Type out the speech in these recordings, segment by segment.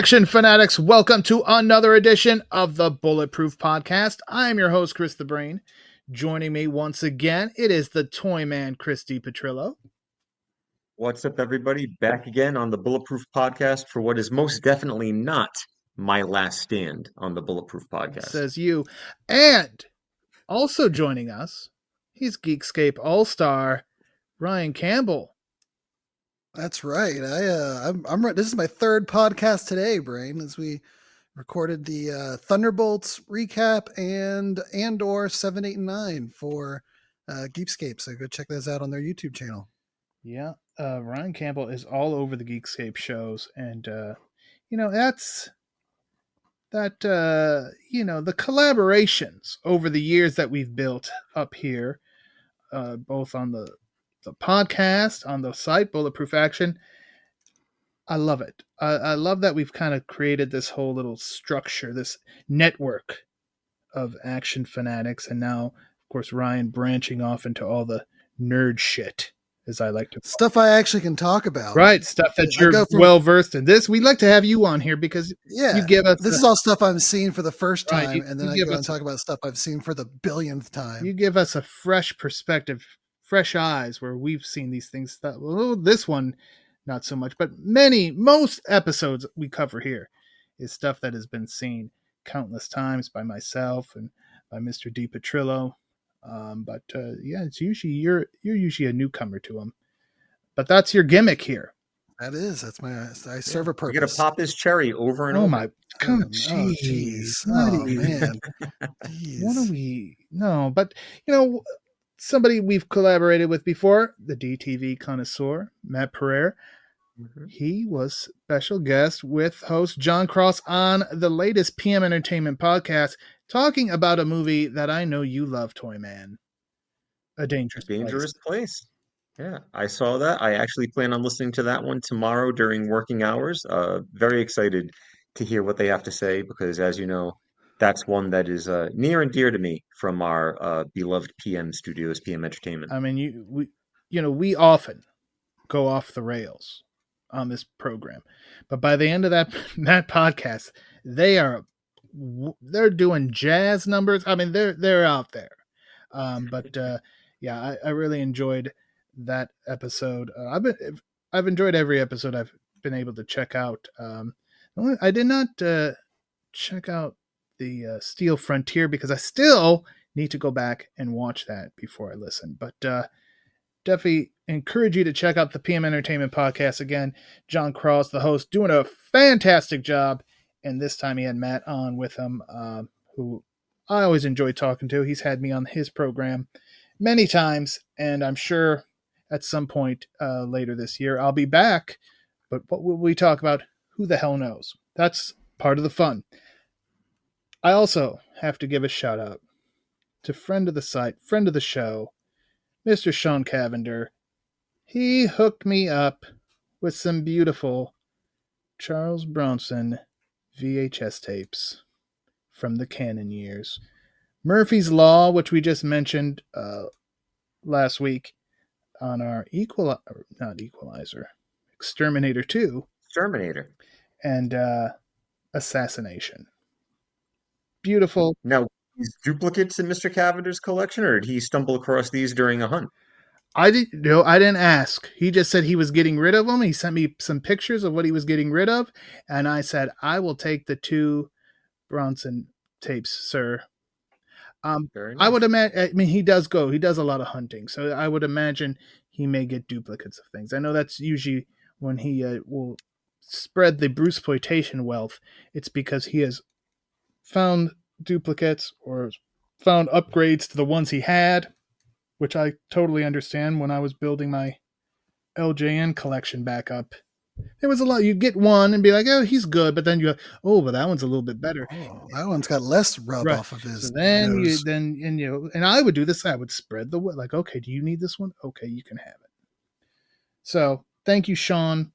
Action fanatics, welcome to another edition of the Bulletproof Podcast. I am your host, Chris the Brain. Joining me once again, it is the Toyman, Chris DePetrillo. What's up, everybody? Back again on the Bulletproof Podcast for what is most definitely not my last stand on the Bulletproof Podcast. Says you. And also joining us, he's Geekscape All-Star, Ryan Campbell. That's right. I'm right. This is my third podcast today, Brain, as we recorded the Thunderbolts recap and or 7, 8, and 9 for Geekscape. So go check those out on their YouTube channel. Yeah, Ryan Campbell is all over the Geekscape shows, and that's the collaborations over the years that we've built up here, both on the podcast, on the site, Bulletproof Action. I love it. I love that we've kind of created this whole little structure, this network of action fanatics. And now, of course, Ryan branching off into all the nerd shit, as I like to call stuff I actually can talk about. Right. Stuff that you're well versed in. This, we'd like to have you on here because you give us this is all stuff I'm seeing for the first time. Right, and then I go and talk about stuff I've seen for the billionth time. You give us a fresh perspective, fresh eyes, where we've seen these things. Well, this one, not so much, but most episodes we cover here is stuff that has been seen countless times by myself and by Mr. DePetrillo. It's usually you're usually a newcomer to them, but that's your gimmick here. That's I serve a purpose. You're gonna pop this cherry over and over. Oh my god! Jeez! Oh man! What are we? No, but somebody we've collaborated with before, the DTV connoisseur, Matt Pereira. Mm-hmm. He was special guest with host John Cross on the latest PM Entertainment podcast, talking about a movie that I know you love, Toyman. A Dangerous Place. Yeah, I saw that. I actually plan on listening to that one tomorrow during working hours. Very excited to hear what they have to say because, as you know, that's one that is near and dear to me from our beloved PM studios, PM Entertainment. I mean, we often go off the rails on this program, but by the end of that podcast, they're doing jazz numbers. I mean, they're out there. I really enjoyed that episode. I've enjoyed every episode I've been able to check out. I did not check out the Steel Frontier because I still need to go back and watch that before I listen. But definitely encourage you to check out the PM Entertainment podcast again. John Cross, the host, doing a fantastic job. And this time he had Matt on with him, who I always enjoy talking to. He's had me on his program many times, and I'm sure at some point later this year I'll be back. But what will we talk about? Who the hell knows? That's part of the fun. I also have to give a shout out to friend of the site, friend of the show, Mr. Sean Cavender. He hooked me up with some beautiful Charles Bronson VHS tapes from the Canon years. Murphy's Law, which we just mentioned last week on our Exterminator 2. Exterminator. And Assassination. Beautiful. Now, these duplicates in Mr. Cavender's collection, or did he stumble across these during a hunt? I didn't ask. He just said he was getting rid of them. He sent me some pictures of what he was getting rid of, and I said, I will take the 2 Bronson tapes, sir. Very nice. I would imagine, I mean, he does a lot of hunting, so I would imagine he may get duplicates of things. I know that's usually when he will spread the Bruceploitation wealth. It's because he has found duplicates or found upgrades to the ones he had, which I totally understand. When I was building my LJN collection back up, there was a lot. You'd get one and be like, oh, he's good. But then you go, oh, but that one's a little bit better. Oh, that one's got less rub off of his. So and I would do this. I would spread the, like, okay, do you need this one? Okay, you can have it. So thank you, Sean.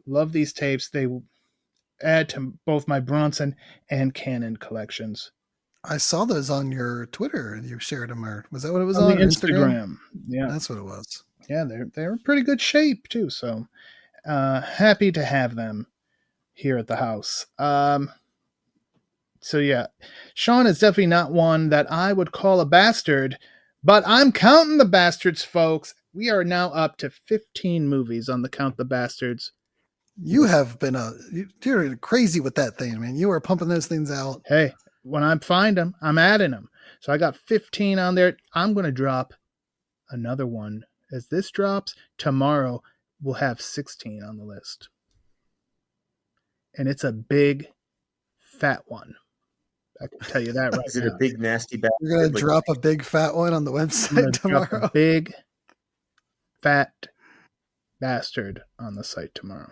Love these tapes. They will add to both my Bronson and Canon collections. I saw those on your Twitter and you shared them. Or was that what it was on Instagram? Yeah, that's what it was. Yeah, they're in pretty good shape too. So happy to have them here at the house. So yeah, Sean is definitely not one that I would call a bastard, but I'm counting the bastards, folks. We are now up to 15 movies on the Count the Bastards. You have been you're crazy with that thing, man. You are pumping those things out. Hey, when I find them, I'm adding them. So I got 15 on there. I'm going to drop another one. As this drops, tomorrow we'll have 16 on the list. And it's a big, fat one. I can tell you that right Is it now. a big, nasty bastard? You're going to drop a big fat one on the I'm website going to drop tomorrow. a big, fat bastard on the site tomorrow.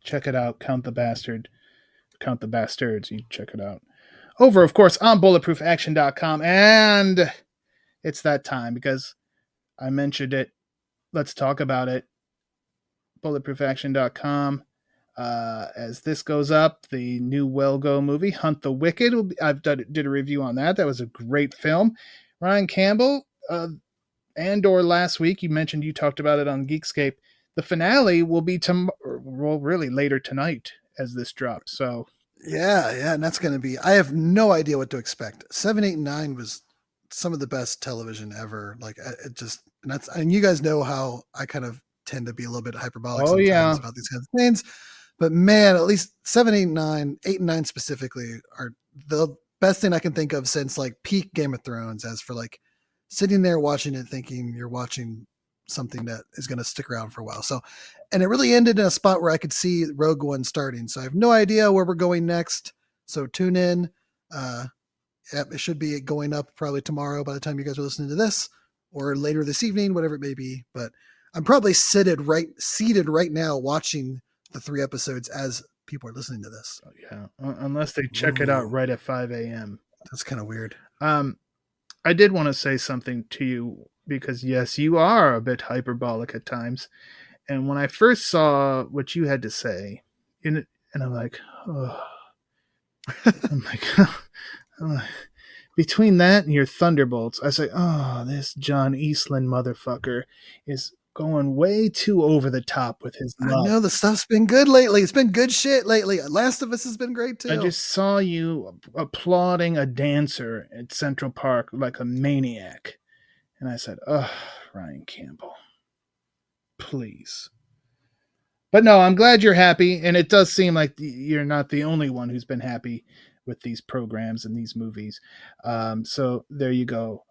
Check it out. Count the Bastard. Count the Bastards. You check it out. Over, of course, on bulletproofaction.com. And it's that time because I mentioned it. Let's talk about it. Bulletproofaction.com. As this goes up, the new Well Go movie, Hunt the Wicked. Did a review on that. That was a great film. Ryan Campbell, Andor last week. You talked about it on Geekscape. The finale will be really later tonight as this drops. So yeah, and that's going to be. I have no idea what to expect. 7, 8, and 9 was some of the best television ever. Like it just, and you guys know how I kind of tend to be a little bit hyperbolic sometimes about these kinds of things. But man, at least 7, 8, 9, 8 and 9 specifically are the best thing I can think of since like peak Game of Thrones. As for like sitting there watching it, thinking you're watching something that is going to stick around for a while. So, and it really ended in a spot where I could see Rogue One starting. So I have no idea where we're going next. So tune in. It should be going up probably tomorrow by the time you guys are listening to this, or later this evening, whatever it may be. But I'm probably seated right now watching the 3 episodes as people are listening to this. Oh, yeah, unless they check it out right at 5 a.m. That's kind of weird. I did want to say something to you because, yes, you are a bit hyperbolic at times. And when I first saw what you had to say, and I'm like, oh. I'm like, oh. Between that and your Thunderbolts, I say, oh, this John Eastland motherfucker is going way too over the top with his love. I know the stuff's been good lately. It's been good shit lately. Last of Us has been great too. I just saw you applauding a dancer at Central Park like a maniac. And I said, oh, Ryan Campbell, please. But no, I'm glad you're happy. And it does seem like you're not the only one who's been happy with these programs and these movies. So there you go.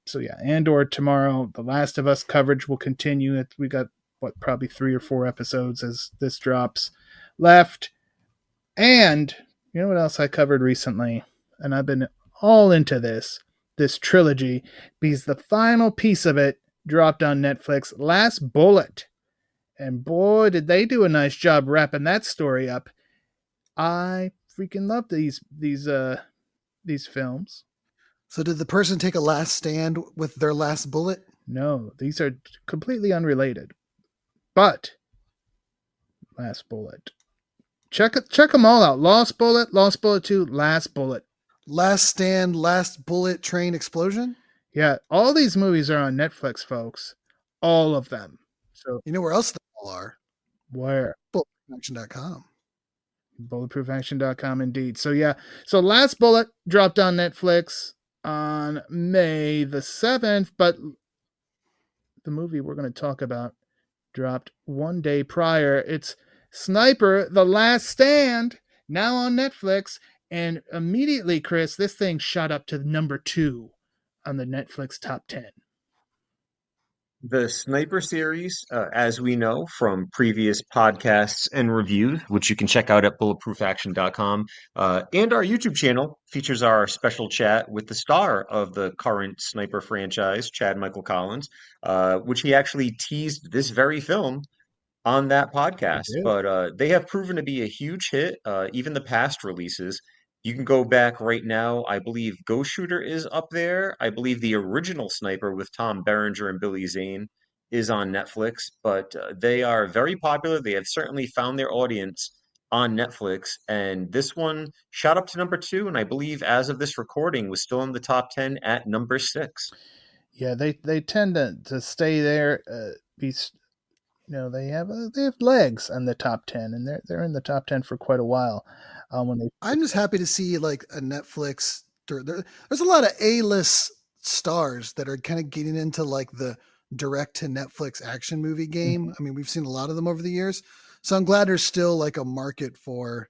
So yeah, Andor tomorrow. The Last of Us coverage will continue. We got probably 3 or 4 episodes as this drops left. And you know what else I covered recently? And I've been all into this trilogy because the final piece of it dropped on Netflix, Last Bullet. And boy, did they do a nice job wrapping that story up. I freaking love these films. So did the person take a last stand with their last bullet? No, these are completely unrelated. But Last Bullet. Check them all out. Lost Bullet 2, Last Bullet. Last Stand, Last Bullet, Train Explosion? Yeah, all these movies are on Netflix, folks. All of them. So you know where else they all are? Where? Bulletproofaction.com. Bulletproofaction.com indeed. So yeah. So Last Bullet dropped on Netflix on May the 7th, but the movie we're going to talk about dropped 1 day prior. It's Sniper: The Last Stand, now on Netflix, and immediately, Chris, this thing shot up to number 2 on the Netflix top 10. The Sniper series, as we know from previous podcasts and reviews, which you can check out at bulletproofaction.com, and our YouTube channel, features our special chat with the star of the current Sniper franchise, Chad Michael Collins, which he actually teased this very film on that podcast. But they have proven to be a huge hit. Even the past releases, you can go back right now. I believe Ghost Shooter is up there. I believe the original Sniper with Tom Berenger and Billy Zane is on Netflix. But they are very popular. They have certainly found their audience on Netflix. And this one shot up to number 2. And I believe as of this recording was still in the top 10 at number 6. Yeah, they tend to stay there. they have legs on the top 10, and they're in the top 10 for quite a while. I'm just happy to see like a Netflix. There's a lot of A-list stars that are kind of getting into like the direct to Netflix action movie game. Mhm. I mean, we've seen a lot of them over the years, so I'm glad there's still like a market for.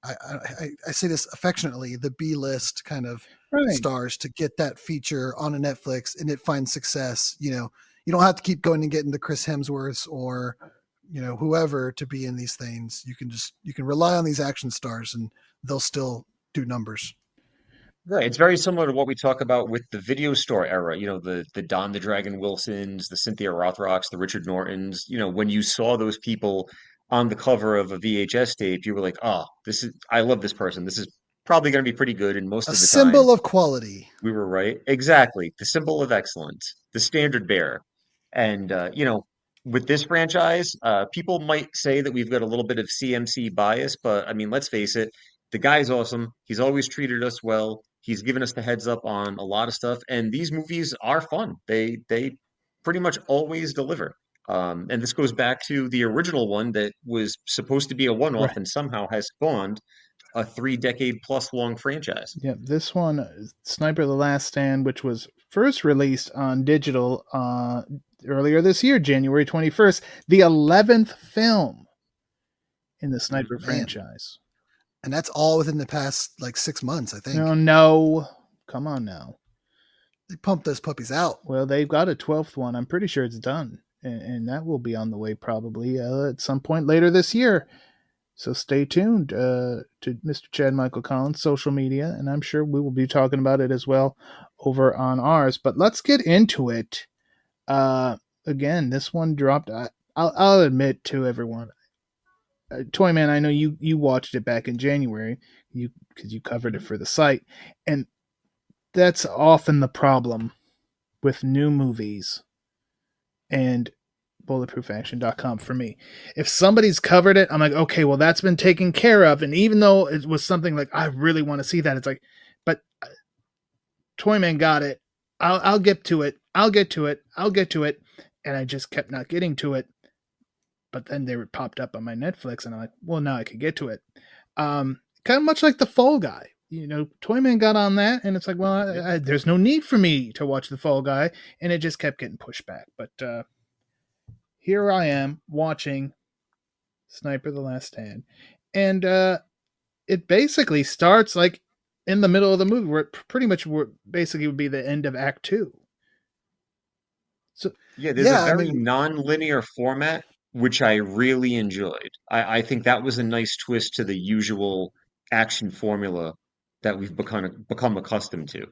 I say this affectionately, the B-list kind of Right. stars to get that feature on a Netflix and it finds success. You don't have to keep going and getting the Chris Hemsworths or whoever to be in these things. You can rely on these action stars and they'll still do numbers. Right. It's very similar to what we talk about with the video store era, the Don the Dragon Wilsons, the Cynthia Rothrocks, the Richard Nortons. When you saw those people on the cover of a VHS tape, you were like, oh, I love this person. This is probably going to be pretty good. And most A of the time, symbol of quality. we were right. Exactly. The symbol of excellence, the standard bearer. And, with this franchise, people might say that we've got a little bit of CMC bias, but I mean, let's face it, the guy's awesome. He's always treated us well. He's given us the heads up on a lot of stuff, and these movies are fun. They pretty much always deliver. And this goes back to the original one that was supposed to be a one-off Right. and somehow has spawned a 3 decade plus long franchise. Yeah, this one, Sniper: The Last Stand, which was first released on digital earlier this year, January 21st, the 11th film in the Sniper franchise. And that's all within the past like 6 months, I think. No, come on now. They pumped those puppies out. Well, they've got a 12th one. I'm pretty sure it's done, and that will be on the way probably at some point later this year. So stay tuned to Mr. Chad Michael Collins' social media, and I'm sure we will be talking about it as well over on ours. But let's get into it. Again, this one dropped. I'll admit to everyone, Toyman, I know you watched it back in January, because you covered it for the site, and that's often the problem with new movies and bulletproofaction.com for me. If somebody's covered it, I'm like, okay, well, that's been taken care of. And even though it was something like, I really want to see that, it's like, but Toyman got it. I'll get to it. I'll get to it. I'll get to it. And I just kept not getting to it. But then they were popped up on my Netflix, and I'm like, well, now I can get to it. Kind of much like The Fall Guy. Toyman got on that, and it's like, well, there's no need for me to watch The Fall Guy, and it just kept getting pushed back. But here I am watching Sniper: The Last Stand, and it basically starts like in the middle of the movie, where it pretty much basically would be the end of Act 2. So yeah, there's a very non-linear format, which I really enjoyed. I think that was a nice twist to the usual action formula that we've become accustomed to.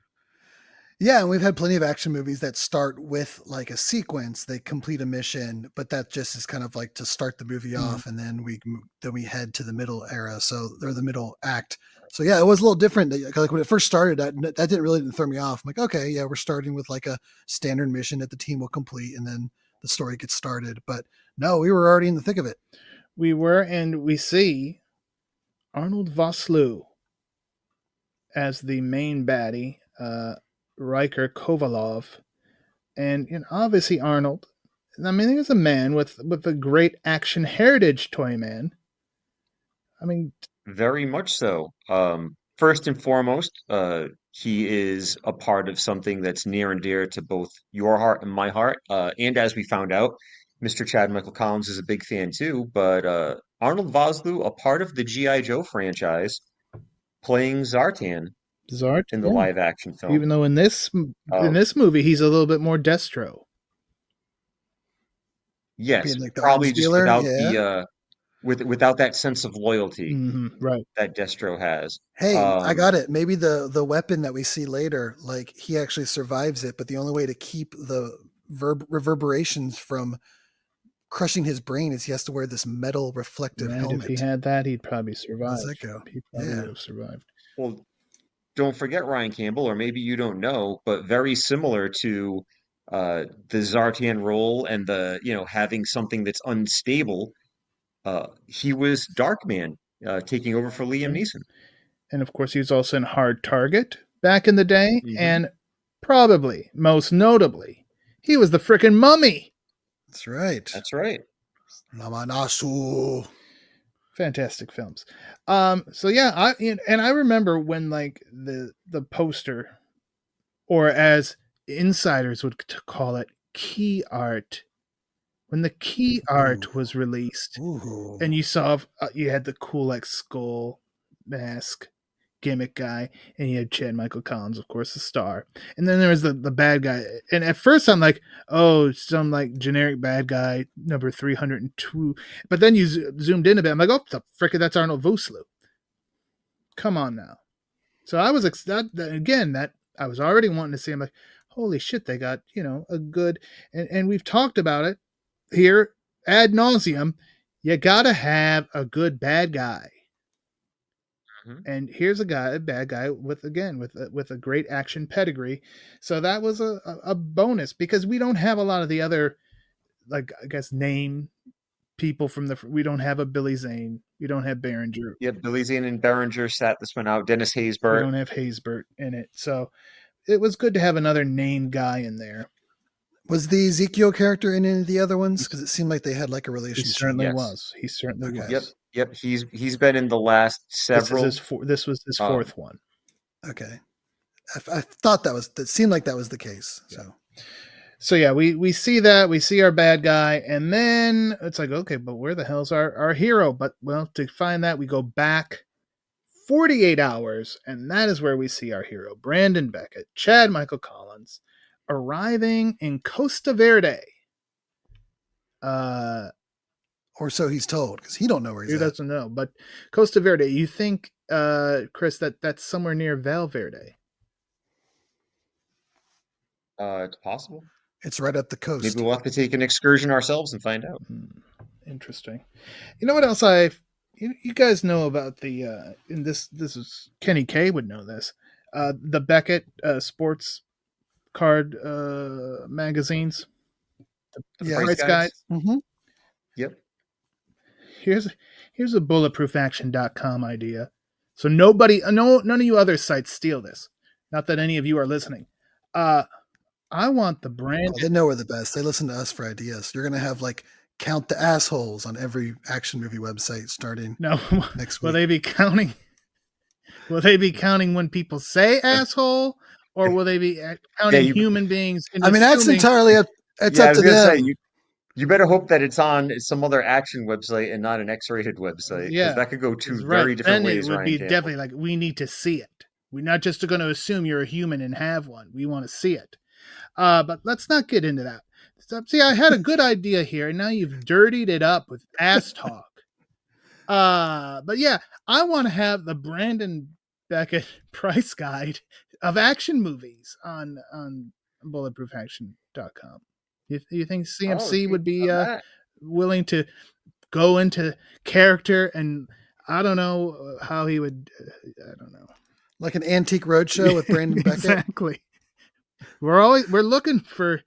Yeah, and we've had plenty of action movies that start with like a sequence. They complete a mission, but that just is kind of like to start the movie off, and then we head to the middle era, or the middle act. So yeah, it was a little different. Like when it first started, that didn't throw me off. I'm like, okay, yeah, we're starting with like a standard mission that the team will complete, and then the story gets started. But no, we were already in the thick of it. We were, and we see Arnold Vosloo as the main baddie, Riker Kovalov, and obviously Arnold. I mean, he was a man with a great action heritage, Toyman. I mean, very much so. First and foremost, he is a part of something that's near and dear to both your heart and my heart. And as we found out, Mr. Chad Michael Collins is a big fan too. But Arnold Vosloo, a part of the G.I. Joe franchise, playing Zartan in the live action film. Even though in this movie he's a little bit more Destro. Yes, like probably just without that sense of loyalty, right, that Destro has. Hey, I got it. Maybe the weapon that we see later, like he actually survives it, but the only way to keep the reverberations from crushing his brain is he has to wear this metal reflective helmet. If he had that, he'd probably survive. How's that go? He probably would have survived. Well, don't forget Ryan Campbell, or maybe you don't know, but very similar to the Zartan role and the having something that's unstable. He was Darkman, taking over for Liam Neeson. And of course, he was also in Hard Target back in the day. And probably, most notably, he was the frickin' Mummy. That's right. That's right. Namanasu. Fantastic films. So yeah, I remember when like the poster, or as insiders would call it, key art. When the key art was released, Ooh. and you saw you had the cool like skull mask gimmick guy, and you had Chad Michael Collins, of course, the star, and then there was the bad guy. And at first I'm like, oh, some like generic bad guy number 302, but then you zoomed in a bit, I'm like, oh, the frick, that's Arnold Vosloo. Come on now. So I was that I was already wanting to see. I'm like, holy shit, they got a good, and we've talked about it here ad nauseum. You gotta have a good bad guy. And here's a bad guy with a great action pedigree. So that was a bonus, because we don't have a lot of the other, like, I guess, name people from we don't have a Billy Zane. We don't have Berenger. Yeah, Billy Zane and Berenger sat this one out. Dennis Haysbert. We don't have Haysbert in it. So it was good to have another named guy in there. Was the Ezekiel character in any of the other ones? Because it seemed like they had like a relationship. He certainly was. He certainly was. Yep. He's been in the last several. This was his fourth one. Okay, I thought that seemed like that was the case. So yeah, we see that, we see our bad guy, and then it's like, okay, but where the hell's our hero? But well, to find that, we go back 48 hours, and that is where we see our hero, Brandon Beckett, Chad Michael Collins, arriving in Costa Verde. Or so he's told, because he don't know where he's at. He doesn't know, but Costa Verde, you think, Chris, that's somewhere near Valverde? It's possible. It's right up the coast. Maybe we'll have to take an excursion ourselves and find out. Interesting. You know what else you guys know about the and this is Kenny K would know this, the Beckett sports card magazines, the price guides. Mm-hmm. Yep. Here's a bulletproofaction.com idea. So none of you other sites steal this. Not that any of you are listening. I want the brand. They know we're the best. They listen to us for ideas. You're gonna have like count the assholes on every action movie website starting next week. Will they be counting? Will they be counting when people say asshole, or will they be counting human beings? I mean, that's entirely up. It's up to them. You better hope that it's on some other action website and not an X-rated website. Yeah, that could go two very different ways. It would be definitely like, we need to see it. We're not just going to assume you're a human and have one. We want to see it. But let's not get into that. See, I had a good idea here, and now you've dirtied it up with ass talk. But yeah, I want to have the Brandon Beckett price guide of action movies on bulletproofaction.com. You think CMC would be willing to go into character, and I don't know how he would. I don't know. Like an antique roadshow with Brandon Beckett. Exactly. We're looking for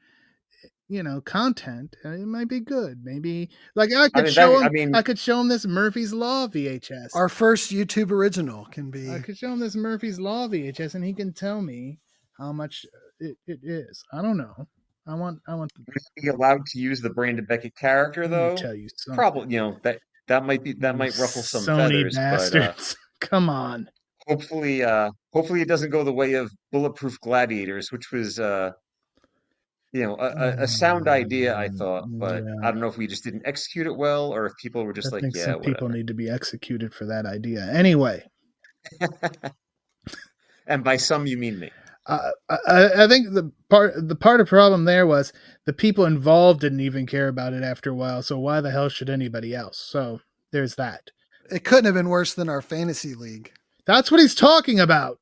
content. It might be good. Maybe like I could show him this Murphy's Law VHS. Our first YouTube original can be. I could show him this Murphy's Law VHS, and he can tell me how much it is. I don't know. I want to be allowed to use the Brandon Beckett character, though. Let me tell you something. Probably, that might ruffle some Sony feathers. Bastards. But, come on. Hopefully it doesn't go the way of Bulletproof Gladiators, which was a sound idea, I thought, but I don't know if we just didn't execute it well, or if people were just some people need to be executed for that idea. Anyway. And by some, you mean me. I think the part of the problem there was the people involved didn't even care about it after a while. So why the hell should anybody else? So there's that. It couldn't have been worse than our fantasy league. That's what he's talking about.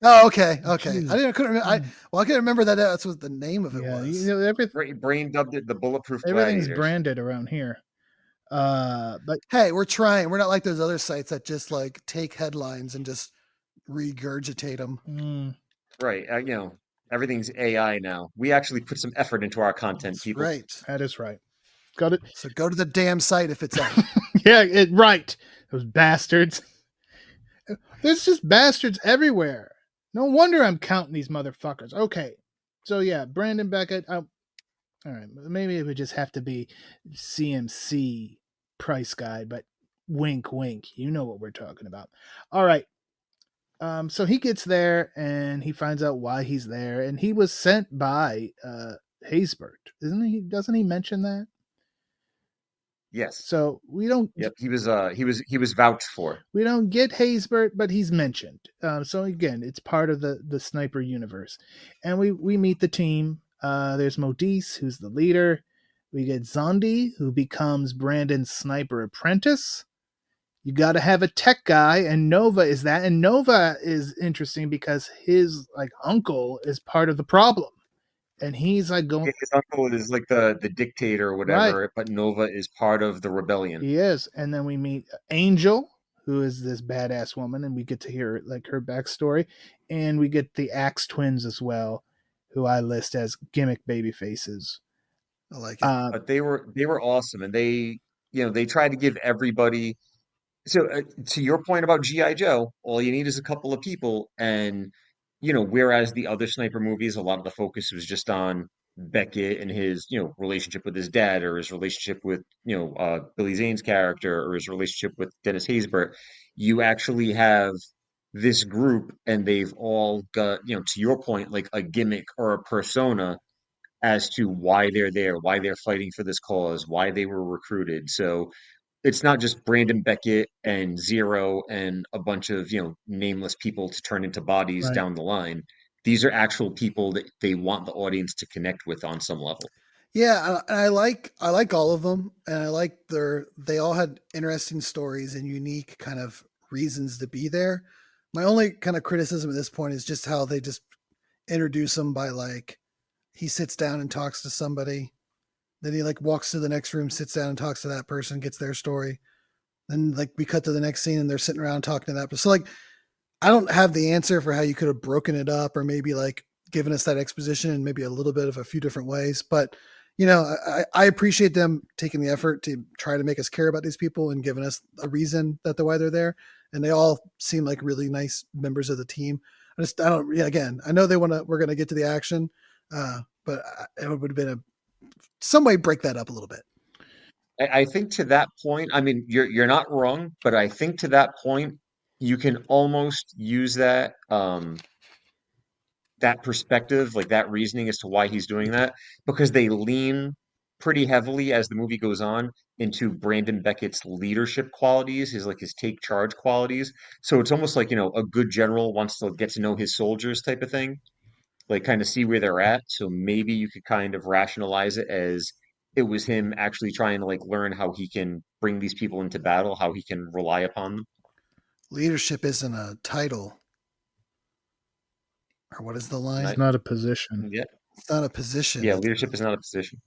Oh, okay. I couldn't remember. I couldn't remember that. That's what the name of it was. Brain dubbed it the Bulletproof. Everything's Gladiators. Branded around here. But hey, we're trying. We're not like those other sites that just like take headlines and just regurgitate them. Right. Everything's AI now. We actually put some effort into our content, people. Right. That is right. Got it. So go to the damn site if it's out. Yeah, right. Those bastards. There's just bastards everywhere. No wonder I'm counting these motherfuckers. Okay. So yeah, Brandon Beckett. All right, maybe it would just have to be CMC price guide, but wink, wink. You know what we're talking about. All right. So he gets there and he finds out why he's there, and he was sent by Haysbert, isn't he? Doesn't he mention that? Yes. So we don't. Yep. He was vouched for. We don't get Haysbert, but he's mentioned. So again, it's part of the sniper universe, and we meet the team. There's Modise, who's the leader. We get Zondi, who becomes Brandon's sniper apprentice. You got to have a tech guy, and Nova is that. And Nova is interesting because his like uncle is part of the problem, and he's like going. His uncle is like the dictator or whatever, Right. but Nova is part of the rebellion. He is, and then we meet Angel, who is this badass woman, and we get to hear like her backstory, and we get the Axe twins as well, who I list as gimmick baby faces. I like it. But they were awesome, and they tried to give everybody. So to your point about G.I. Joe, all you need is a couple of people, and whereas the other sniper movies, a lot of the focus was just on Beckett and his relationship with his dad, or his relationship with Billy Zane's character, or his relationship with Dennis Haysbert. You actually have this group, and they've all got to your point, like a gimmick or a persona as to why they're there, why they're fighting for this cause, why they were recruited. So it's not just Brandon Beckett and Zero and a bunch of, nameless people to turn into bodies Right. down the line. These are actual people that they want the audience to connect with on some level. Yeah, and I like all of them, and I like they all had interesting stories and unique kind of reasons to be there. My only kind of criticism at this point is just how they just introduce him by like he sits down and talks to somebody, then he like walks to the next room, sits down and talks to that person, gets their story. Then like we cut to the next scene and they're sitting around talking to that person. So like I don't have the answer for how you could have broken it up or maybe like given us that exposition in maybe a little bit of a few different ways. But I appreciate them taking the effort to try to make us care about these people and giving us a reason that why they're there. And they all seem like really nice members of the team. Again, I know we're going to get to the action, but it would have been some way break that up a little bit. I think to that point, I mean, you're not wrong, but I think to that point, you can almost use that that perspective, like that reasoning as to why he's doing that, because they lean pretty heavily as the movie goes on into Brandon Beckett's leadership qualities, his take charge qualities. So it's almost like, a good general wants to get to know his soldiers type of thing, like kind of see where they're at. So maybe you could kind of rationalize it as it was him actually trying to like learn how he can bring these people into battle, how he can rely upon them. Leadership isn't a title. Or what is the line? It's not a position. Yeah. It's not a position. Yeah, leadership is not a position.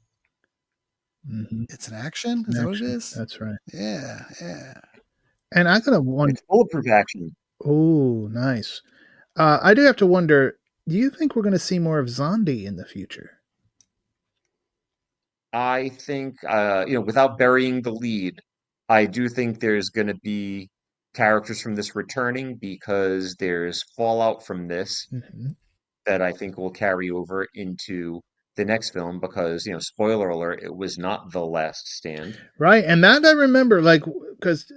Mm-hmm. It's an action? Is that what it is? That's right. Yeah, yeah. And I gotta wonder. It's bulletproof action. Oh, nice. I do have to wonder, do you think we're going to see more of Zondi in the future? I think, without burying the lead, I do think there's going to be characters from this returning because there's fallout from this Mm-hmm. that I think will carry over into the next film because, spoiler alert, it was not The Last Stand. Right. And that I remember, like, because,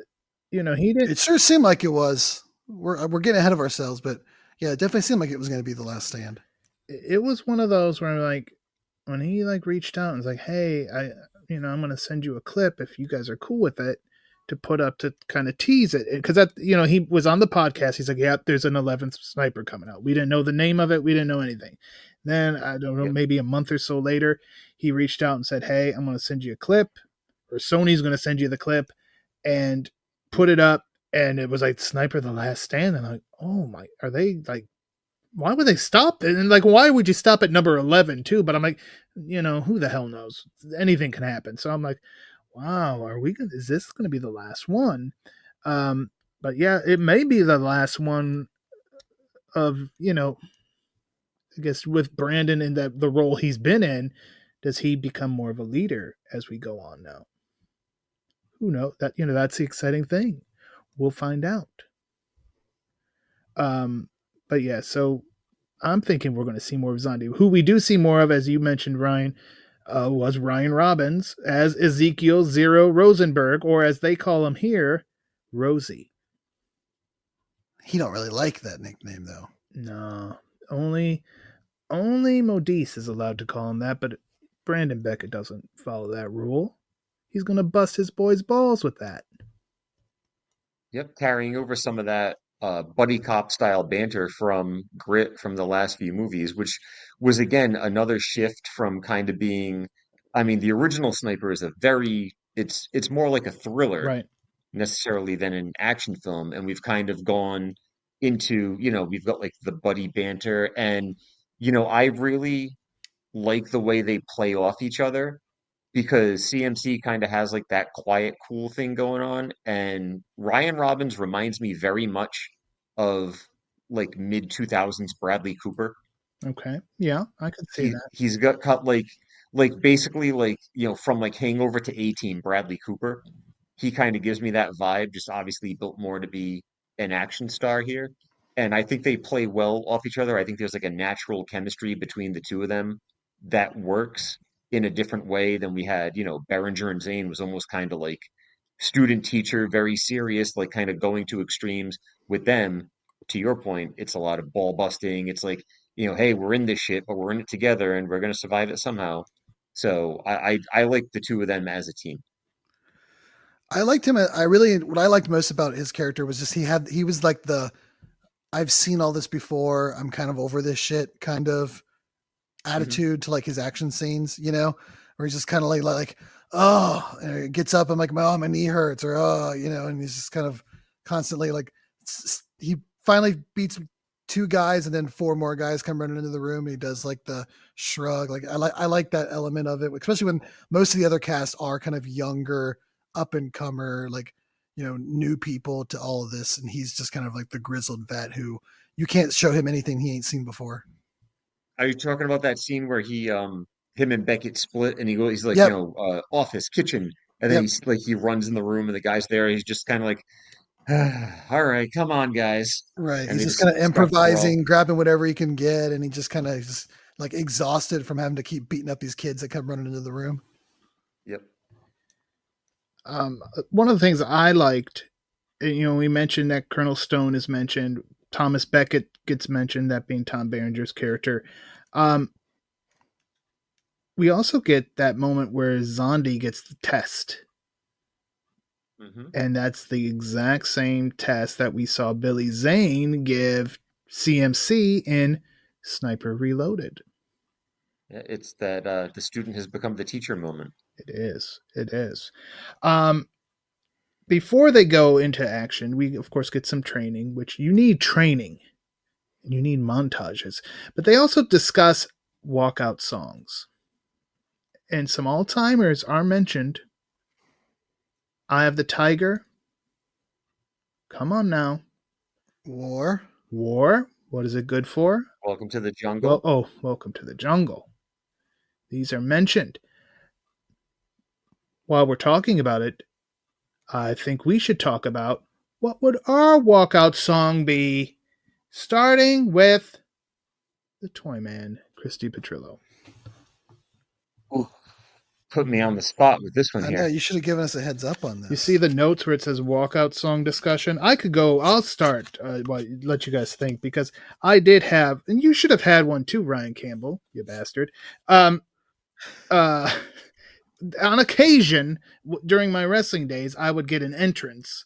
he did. It sure seemed like it was. We're getting ahead of ourselves, but yeah, it definitely seemed like it was going to be The Last Stand. It was one of those where I'm like, when he like reached out and was like, hey, I'm going to send you a clip if you guys are cool with it to put up to kind of tease it. Because that, he was on the podcast. He's like, yeah, there's an 11th sniper coming out. We didn't know the name of it. We didn't know anything. Then I don't know, maybe a month or so later, he reached out and said, hey, I'm going to send you a clip, or Sony's going to send you the clip, and put it up. And it was like Sniper The Last Stand. And I'm like, oh my, are they like, why would they stop it? And like, why would you stop at number 11 too? But I'm like, who the hell knows? Anything can happen. So I'm like, wow, is this going to be the last one? But yeah, it may be the last one of, I guess with Brandon in the role he's been in. Does he become more of a leader as we go on now? Who knows? That, that's the exciting thing. We'll find out. But yeah, so I'm thinking we're going to see more of Zondi, who we do see more of, as you mentioned, Ryan. was Ryan Robbins as Ezekiel Zero Rosenberg, or as they call him here, Rosie. He don't really like that nickname though. No, only Modise is allowed to call him that, but Brandon Beckett doesn't follow that rule. He's going to bust his boy's balls with that. Yep, carrying over some of that buddy cop style banter from Grit from the last few movies, which was again another shift from kind of being, I mean, the original Sniper is a very, it's more like a thriller Right. necessarily than an action film, and we've kind of gone into, we've got like the buddy banter, and I really like the way they play off each other because CMC kind of has like that quiet, cool thing going on. And Ryan Robbins reminds me very much of like mid 2000s Bradley Cooper. Okay. Yeah, I could see He that. he's got cut like basically like from like Hangover to A-Team Bradley Cooper. He kind of gives me that vibe, just obviously built more to be an action star here. And I think they play well off each other. I think there's like a natural chemistry between the two of them that works in a different way than we had. Berenger and Zane was almost kind of like student teacher, very serious, like kind of going to extremes with them. To your point, it's a lot of ball busting. It's like, hey, we're in this shit, but we're in it together and we're going to survive it somehow. So I like the two of them as a team. I liked him. What I liked most about his character was just he was like I've seen all this before. I'm kind of over this shit kind of attitude to like his action scenes, where he's just kind of like, oh, and he gets up. I'm like, oh, my knee hurts, or oh, and he's just kind of constantly like, he finally beats two guys, and then four more guys come running into the room. And he does like the shrug. Like I like that element of it, especially when most of the other cast are kind of younger, up and comer, like new people to all of this, and he's just kind of like the grizzled vet who you can't show him anything he ain't seen before. Are you talking about that scene where him and Beckett split and he's like, Yep. office, kitchen, and then he's like, he runs in the room and the guy's there. He's just kind of like, all right, come on, guys. Right. And He's they just kind of start to brawl. improvising, grabbing whatever he can get, and he just kind of just like exhausted from having to keep beating up these kids that come running into the room. Yep. One of the things I liked, we mentioned that Colonel Stone is mentioned. Thomas Beckett gets mentioned, that being Tom Berenger's character. We also get that moment where Zondi gets the test. Mm-hmm. And that's the exact same test that we saw Billy Zane give CMC in Sniper Reloaded. It's that the student has become the teacher moment. It is. Before they go into action, we of course get some training, which you need training and you need montages. But they also discuss walkout songs. And some all-timers are mentioned. Eye of the Tiger. Come on now. War. What is it good for? Welcome to the Jungle. Welcome to the Jungle. These are mentioned. While we're talking about it, I think we should talk about what would our walkout song be, starting with the Toyman, Chris DePetrillo. Ooh, put me on the spot with this one here. I know, you should have given us a heads up on this. You see the notes where it says walkout song discussion? I'll start, let you guys think, because I did have, and you should have had one too, Ryan Campbell, you bastard. On occasion, during my wrestling days, I would get an entrance,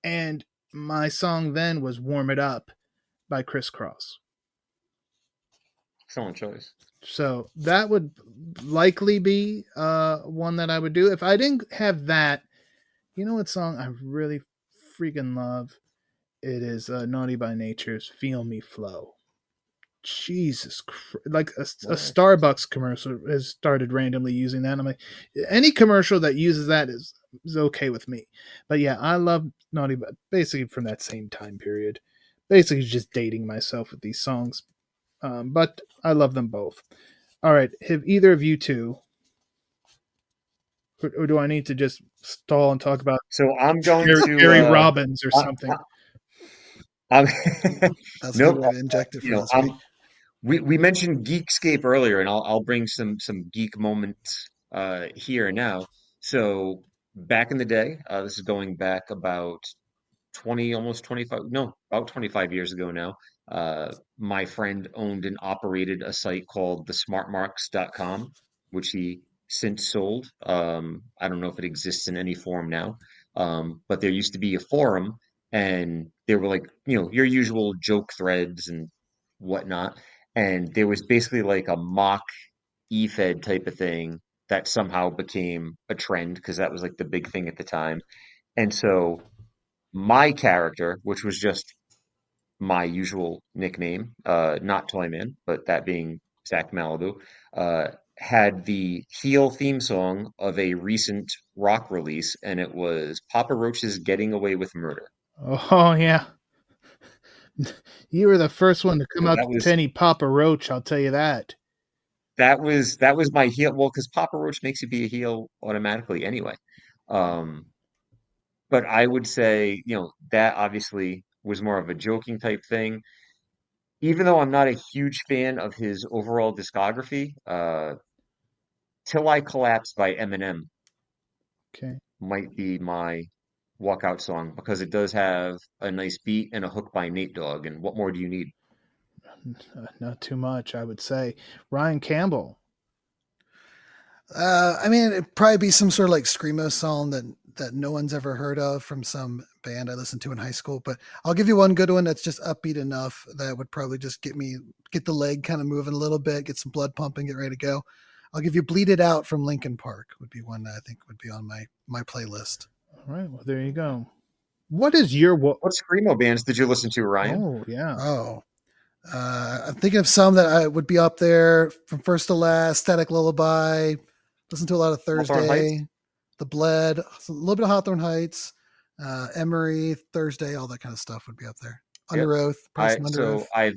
and my song then was Warm It Up by Criss Cross. Excellent choice. So that would likely be one that I would do. If I didn't have that, you know what song I really freaking love? It is Naughty by Nature's Feel Me Flow. Jesus Christ. Like a Starbucks commercial has started randomly using that. I'm like, any commercial that uses that is okay with me. But yeah, I love Naughty by, basically from that same time period. Basically just dating myself with these songs. But I love them both. All right, have either of you two, or do I need to just stall and talk about? So I'm going to Gary Robbins or something. That's a good way to inject it for this week. We mentioned Geekscape earlier, and I'll bring some geek moments here and now. So back in the day, this is going back about 20, almost 25, no, about 25 years ago now. My friend owned and operated a site called thesmartmarks.com, which he since sold. I don't know if it exists in any form now. But there used to be a forum, and there were like, your usual joke threads and whatnot. And there was basically like a mock eFed type of thing that somehow became a trend because that was like the big thing at the time. And so my character, which was just my usual nickname, not Toyman, but that being Zach Malibu, had the heel theme song of a recent rock release, and it was Papa Roach's "Getting Away with Murder." Oh yeah, you were the first one to come So out that to was any Papa Roach. I'll tell you that. that was my heel. Well, because Papa Roach makes you be a heel automatically anyway. Um, but I would say, that obviously was more of a joking type thing. Even though I'm not a huge fan of his overall discography, "Till I Collapse" by Eminem Okay, might be my walkout song because it does have a nice beat and a hook by Nate Dogg. And what more do you need? not too much, I would say. Ryan Campbell. I mean, it'd probably be some sort of like screamo song that no one's ever heard of from some band I listened to in high school. But I'll give you one good one that's just upbeat enough that would probably just get the leg kind of moving a little bit, get some blood pumping, get ready to go. I'll give you "Bleed It Out" from Linkin Park. Would be one that I think would be on my playlist. All right, well there you go. What is your What screamo bands did you listen to, Ryan? Oh yeah. Oh, I'm thinking of some that I would be up there from first to last. Static Lullaby. Listen to a lot of Hawthorne Heights? Thursday. The Bled. A little bit of Hawthorne Heights. Emery, Thursday, all that kind of stuff would be up there. Yep. Under Oath. Probably some Under So Oath.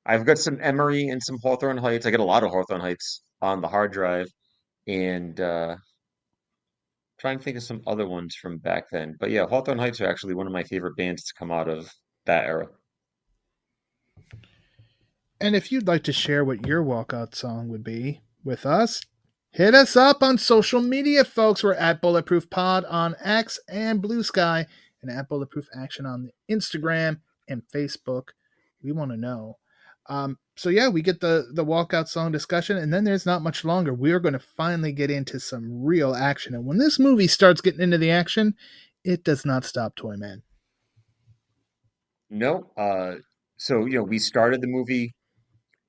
I've got some Emery and some Hawthorne Heights. I got a lot of Hawthorne Heights on the hard drive, and trying to think of some other ones from back then. But yeah, Hawthorne Heights are actually one of my favorite bands to come out of that era. And if you'd like to share what your walkout song would be with us, hit us up on social media, folks. We're at Bulletproof Pod on X and Blue Sky, and at Bulletproof Action on Instagram and Facebook. We want to know. So yeah, we get the walkout song discussion, and then there's not much longer. We are going to finally get into some real action. And when this movie starts getting into the action, it does not stop, Toyman. No, so we started the movie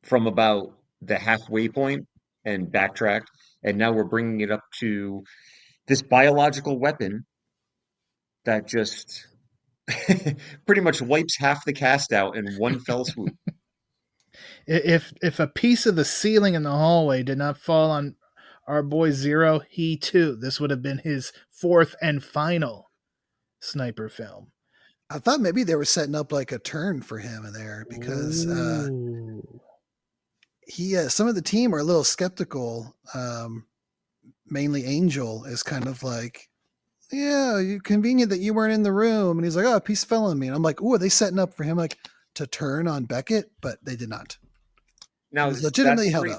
from about the halfway point and backtracked, and now we're bringing it up to this biological weapon that just pretty much wipes half the cast out in one fell swoop. If a piece of the ceiling in the hallway did not fall on our boy Zero, he too, this would have been his fourth and final sniper film. I thought maybe they were setting up like a turn for him in there because some of the team are a little skeptical. Mainly Angel is kind of like, yeah, convenient that you weren't in the room. And he's like, oh, a piece fell on me. And I'm like, ooh, are they setting up for him like to turn on Beckett? But they did not. Now It was legitimately that's held great.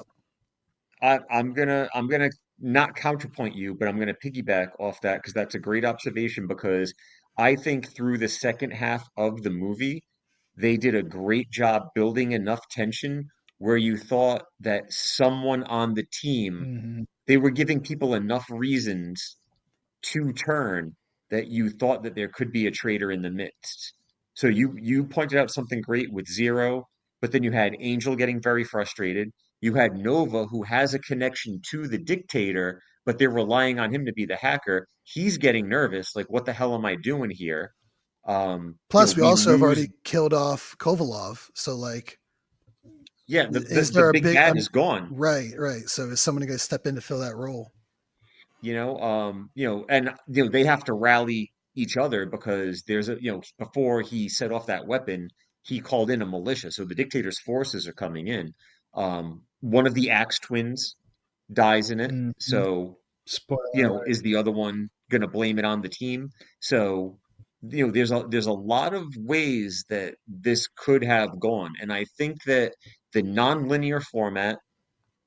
up. I'm gonna not counterpoint you, but I'm gonna piggyback off that because that's a great observation. Because I think through the second half of the movie, they did a great job building enough tension where you thought that someone on the team, Mm-hmm. they were giving people enough reasons to turn that you thought that there could be a traitor in the midst. So you pointed out something great with Zero, but then you had Angel getting very frustrated. You had Nova, who has a connection to the dictator, but they're relying on him to be the hacker. He's getting nervous, like, what the hell am I doing here? Plus, we We also have lose. already killed off Kovalov. So, like, Yeah, is the there a big big? bad is gone. Right. So, is someone going to step in to fill that role? And they have to rally each other because before he set off that weapon, he called in a militia. So the dictator's forces are coming in. One of the Axe twins dies in it. Mm-hmm. So, Spoiler alert. is the other one going to blame it on the team? So, there's a lot of ways that this could have gone. And I think that the non-linear format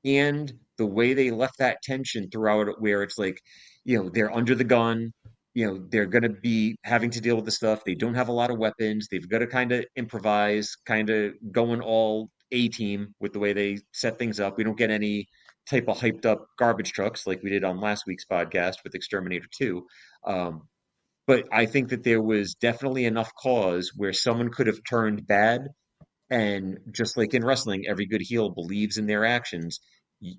and the way they left that tension throughout it, where it's like, they're under the gun, they're going to be having to deal with the stuff. They don't have a lot of weapons. They've got to kind of improvise, kind of going all A team with the way they set things up. We don't get any type of hyped up garbage trucks like we did on last week's podcast with Exterminator 2. But I think that there was definitely enough cause where someone could have turned bad, and just like in wrestling, every good heel believes in their actions.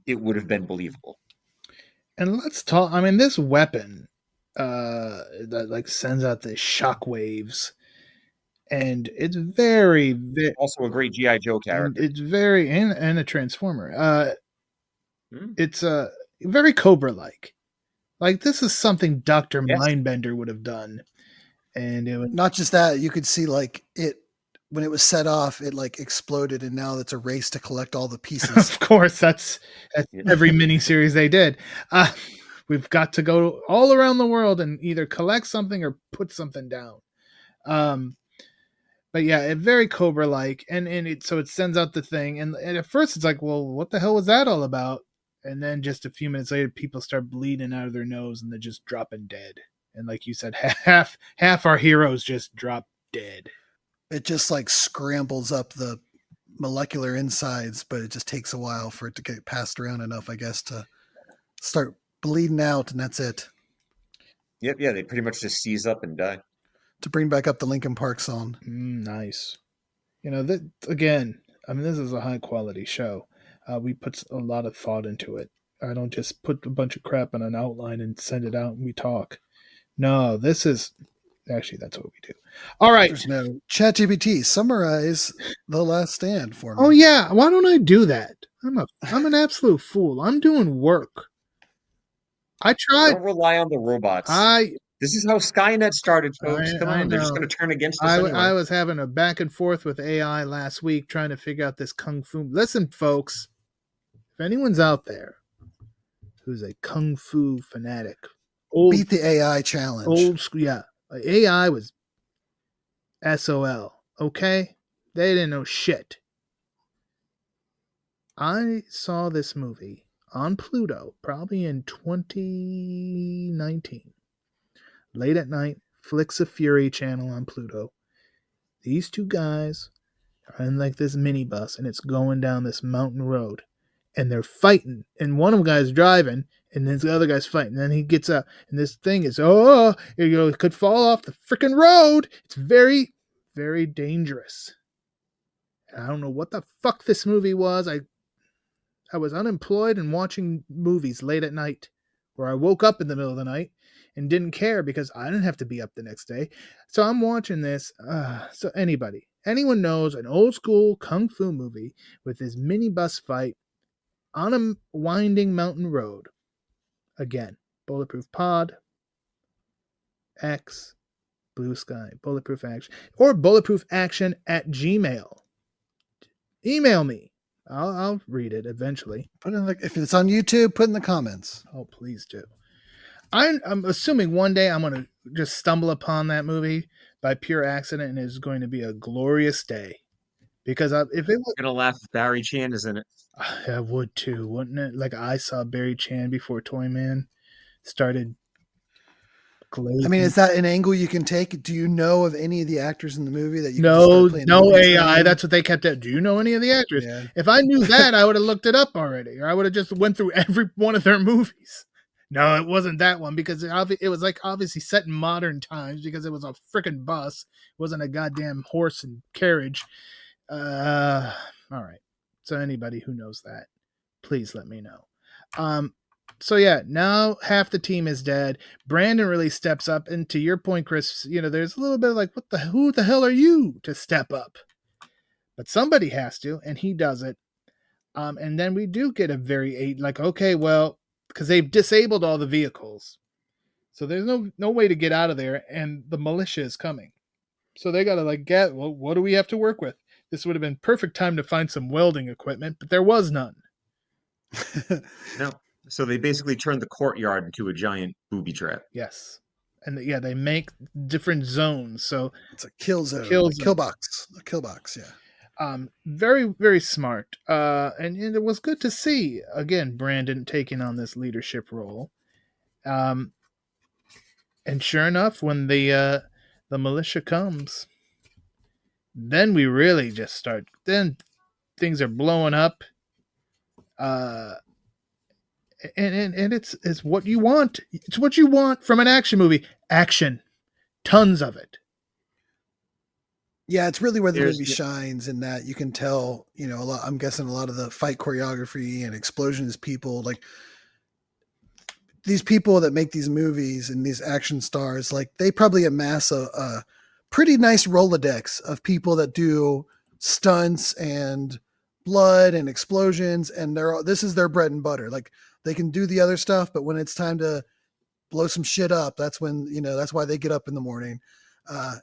It would have been believable. And let's talk. I mean, this weapon that like sends out the shock waves, and it's very Also a great GI Joe character. It's very and a transformer. It's very Cobra like. Like this is something Dr. Yes. Mindbender would have done, and it was Not just that, you could see like it when it was set off, it like exploded, and now it's a race to collect all the pieces. of course that's every miniseries they did. We've got to go all around the world and either collect something or put something down. But yeah, it very Cobra like, and it sends out the thing, and at first it's like, well, what the hell was that all about? And then just a few minutes later, people start bleeding out of their nose, and they're just dropping dead. And like you said, half our heroes just drop dead. It just like scrambles up the molecular insides, but it just takes a while for it to get passed around enough, I guess, to start bleeding out, and that's it. Yep, yeah, they pretty much just seize up and die. To bring back up the Linkin Park song. Nice. That again, I mean, this is a high quality show. We put a lot of thought into it. I don't just put a bunch of crap on an outline and send it out and we talk. No, this is actually that's what we do. All right. There's no ChatGPT. Summarize The Last Stand for me. Oh yeah, why don't I do that? I'm an absolute fool. I'm doing work. I tried. Don't rely on the robots. This is how Skynet started, folks. Come on, they're just going to turn against us anyway. I was having a back and forth with AI last week trying to figure out this kung fu. Listen, folks, if anyone's out there who's a kung fu fanatic, beat the AI challenge. Old school, yeah. AI was SOL. Okay, they didn't know shit. I saw this movie on Pluto probably in 2019. Late at night, Flicks of Fury channel on Pluto. These two guys are in like this minibus, and it's going down this mountain road, and they're fighting. And one of the guys driving, and then the other guy's fighting. And then he gets up, and this thing is it could fall off the freaking road. It's very, very dangerous. And I don't know what the fuck this movie was. I was unemployed and watching movies late at night, where I woke up in the middle of the night and didn't care because I didn't have to be up the next day. So I'm watching this. So anyone knows an old school kung fu movie with this minibus fight on a winding mountain road. Again, Bulletproof Pod, X, Blue Sky, Bulletproof Action, or bulletproofaction@gmail. Email me. I'll read it eventually. Put in if it's on YouTube, put in the comments. Oh, please do. I'm assuming one day I'm going to just stumble upon that movie by pure accident, and it's going to be a glorious day. Because if it was... I'm going to laugh if Barry Chan is in it. I would too, wouldn't it? Like I saw Barry Chan before Toyman started glazing. I mean, is that an angle you can take? Do you know of any of the actors in the movie that you No AI. That's what they kept at. Do you know any of the actors? Yeah. If I knew that, I would have looked it up already, or I would have just went through every one of their movies. No, it wasn't that one because it was like obviously set in modern times because it was a freaking bus. It wasn't a goddamn horse and carriage. All right. So anybody who knows that, please let me know. So yeah, now half the team is dead. Brandon really steps up, and to your point, Chris, there's a little bit of like, who the hell are you to step up? But somebody has to, and he does it. And then we do get a very okay, well, because they've disabled all the vehicles, so there's no way to get out of there, and the militia is coming, so they gotta what do we have to work with? This would have been perfect time to find some welding equipment, but there was none. No. So they basically turned the courtyard into a giant booby trap. Yes. And they make different zones. So it's a kill zone. A kill box. Yeah. Very, very smart. And it was good to see again Brandon taking on this leadership role. And sure enough, when the militia comes, then we really just start. Then things are blowing up. And it's what you want. It's what you want from an action movie. Action, tons of it. Yeah, it's really where the movie shines in that you can tell, you know, I'm guessing a lot of the fight choreography and explosions people, like these people that make these movies and these action stars, like they probably amass a pretty nice Rolodex of people that do stunts and blood and explosions. And this is their bread and butter. Like they can do the other stuff, but when it's time to blow some shit up, that's when, you know, that's why they get up in the morning.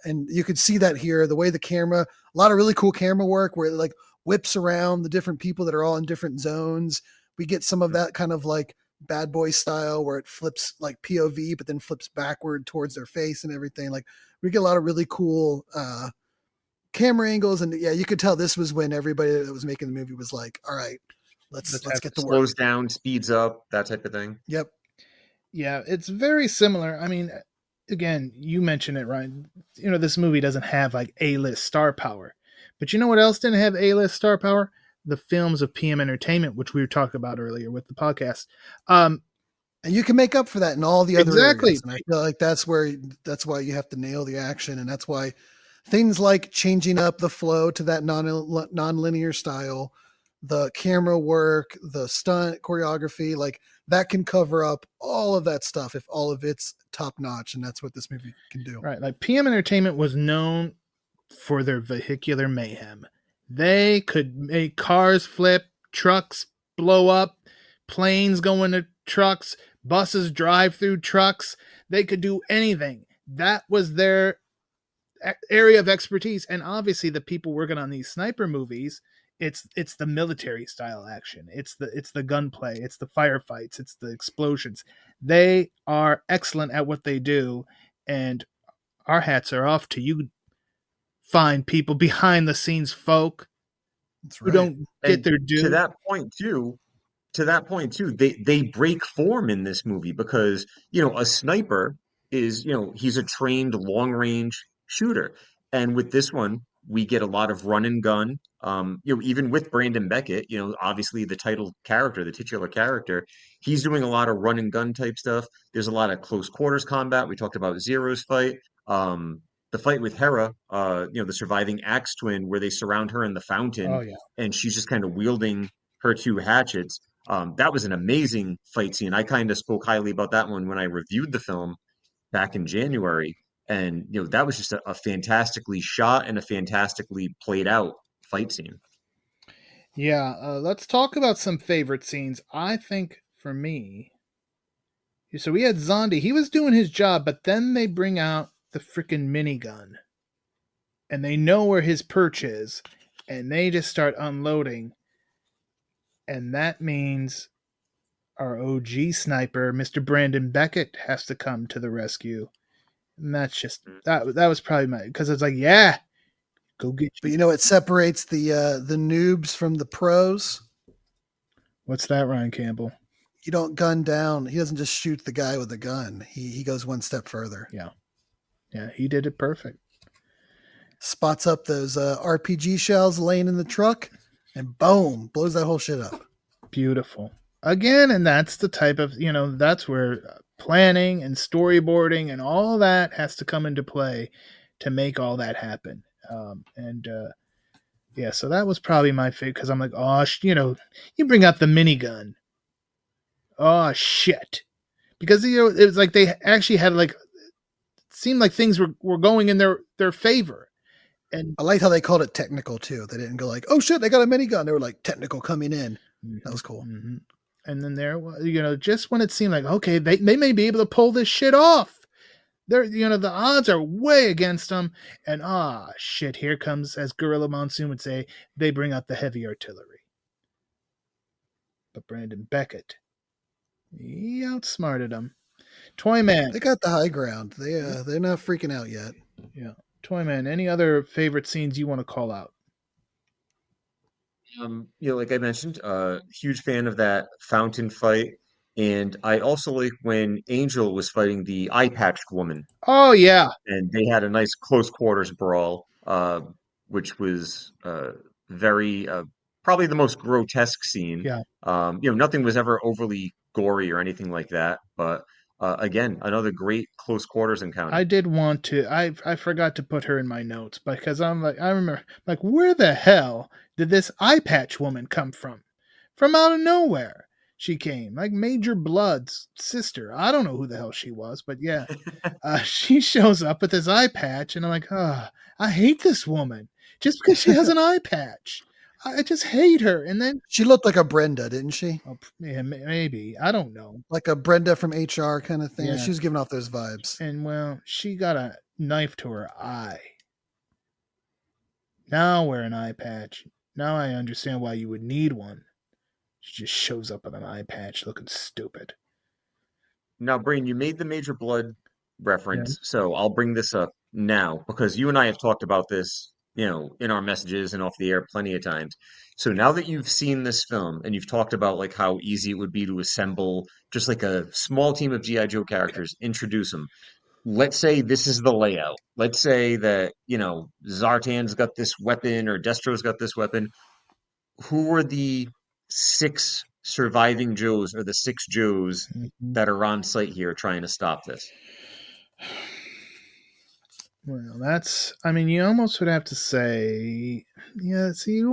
And you could see that here, the way the camera, a lot of really cool camera work where it like whips around the different people that are all in different zones. We get some of that kind of like Bad Boy style where it flips like POV, but then flips backward towards their face and everything. Like we get a lot of really cool camera angles. And yeah, you could tell this was when everybody that was making the movie was like, all right, let's get to work. Slows down, speeds up, that type of thing. Yep. Yeah, it's very similar. I mean, again, you mentioned it, Ryan. You know, this movie doesn't have like A-list star power. But you know what else didn't have A-list star power? The films of PM Entertainment, which we were talking about earlier with the podcast. And you can make up for that in all the other exactly. areas. And I feel like that's why you have to nail the action. And that's why things like changing up the flow to that non-linear style, the camera work, the stunt choreography, like that can cover up all of that stuff if all of it's top notch. And that's what this movie can do. Right. Like PM Entertainment was known for their vehicular mayhem. They could make cars flip, trucks blow up, planes go into trucks, buses drive through trucks. They could do anything. That was their area of expertise. And obviously the people working on these sniper movies, it's the military style action. It's the gunplay. It's the firefights. It's the explosions. They are excellent at what they do. And our hats are off to you fine people behind the scenes folk who don't get their due. To that point too, they break form in this movie because, you know, a sniper is, you know, he's a trained long range shooter. And with this one, we get a lot of run and gun. You know, even with Brandon Beckett, you know, obviously the title character, the titular character, he's doing a lot of run and gun type stuff. There's a lot of close quarters combat. We talked about Zero's fight. The fight with Hera, you know, the surviving Axe twin, where they surround her in the fountain, and she's just kind of wielding her two hatchets. That was an amazing fight scene. I kind of spoke highly about that one when I reviewed the film back in January, and you know that was just a fantastically shot and a fantastically played out fight scene. Yeah, let's talk about some favorite scenes. I think for me, so we had Zondi. He was doing his job, but then they bring out the freaking minigun, and they know where his perch is, and they just start unloading, and that means our OG sniper, Mr. Brandon Beckett, has to come to the rescue, and that's just that was probably because it's like, yeah, go get you. But you know what separates the noobs from the pros? What's that, Ryan Campbell? You don't gun down. He doesn't just shoot the guy with a gun. He goes one step further. Yeah, he did it perfect. Spots up those RPG shells laying in the truck, and boom, blows that whole shit up. Beautiful. Again, and that's the type of, you know, that's where planning and storyboarding and all that has to come into play to make all that happen. Yeah, so that was probably my favorite because I'm like, oh, you know, you bring out the minigun. Oh, shit. Because, you know, it was like they actually had like, seemed like things were going in their favor. And I like how they called it technical too. They didn't go like, oh shit, they got a minigun. They were like technical coming in. That was cool. Mm-hmm. And then there, you know, just when it seemed like, okay, they may be able to pull this shit off. They're, you know, the odds are way against them. And shit, here comes, as Gorilla Monsoon would say, they bring out the heavy artillery. But Brandon Beckett, he outsmarted them. Toyman. They got the high ground. They're not freaking out yet. Yeah. Toyman, any other favorite scenes you want to call out? Like I mentioned, huge fan of that fountain fight, and I also like when Angel was fighting the eye patched woman, Oh yeah, and they had a nice close quarters brawl, which was very probably the most grotesque scene. yeah. Nothing was ever overly gory or anything like that, but again, another great close quarters encounter. I did want to. I forgot to put her in my notes because I'm like I remember like where the hell did this eye patch woman come from? From out of nowhere. She came like Major Blood's sister. I don't know who the hell she was, but yeah, she shows up with this eye patch, and I'm like, oh, I hate this woman just because she has an eye patch. I just hate her. And then, She looked like a Brenda, didn't she? oh, yeah, maybe I don't know. Like a Brenda from HR kind of thing. Yeah. She was giving off those vibes. And well, she got a knife to her eye. Now wear an eye patch. Now I understand why you would need one. She just shows up with an eye patch looking stupid. Now, Brain, you made the Major Blood Yeah. reference, so I'll bring this up now because you and I have talked about this, in our messages and off the air plenty of times. So now that you've seen this film and you've talked about like how easy it would be to assemble just like a small team of G.I. Joe characters, introduce them. Let's say this is the layout. Let's say that, Zartan's got this weapon or Destro's got this weapon. Who are the six surviving Joes or the six Joes Mhm. that are on site here trying to stop this? Well, I mean, you almost would have to say, yeah, see,